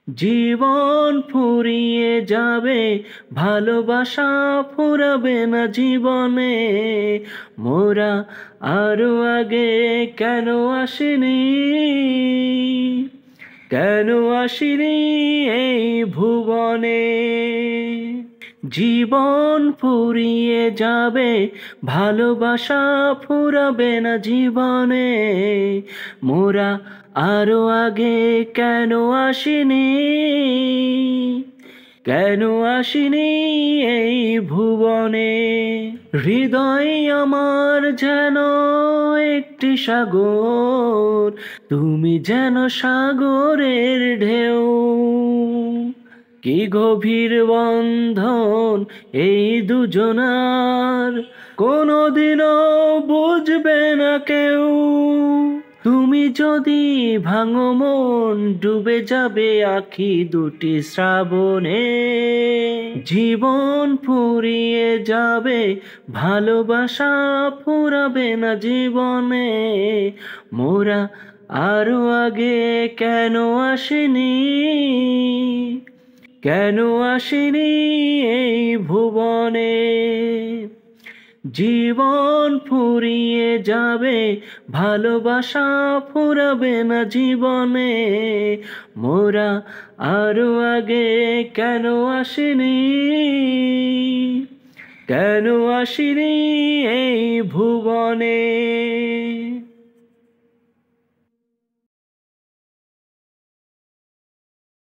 জীবন ফুরিয়ে যাবে, ভালোবাসা ফুরাবে না জীবনে। মোরা আরো আগে কেন আসিনি, কেন আসিনি এই ভুবনে। জীবন ফুরিয়ে যাবে, ভালোবাসা ফুরাবে না জীবনে। মোরা আরো আগে কেন আসিনি, কেন আসিনি এই ভুবনে। হৃদয় আমার যেন একটি সাগর, তুমি যেন সাগরের ঢেউ। কি গভীর বন্ধন এই দুজনার, কোনোদিনও বুঝবে না কেউ। তুমি যদি ভাঙো মন, ডুবে যাবে আঁখি দুটি শ্রাবণে। জীবন ফুরিয়ে যাবে, ভালোবাসা ফুরাবে না জীবনে। মোরা আরো আগে কেন আসেনি, কেন আসেনি এই ভুবনে। জীবন ফুরিয়ে যাবে, ভালোবাসা ফুরাবে না জীবনে। মোরা আরো আগে কেন আসেনি, কেন আসেনি এই ভুবনে।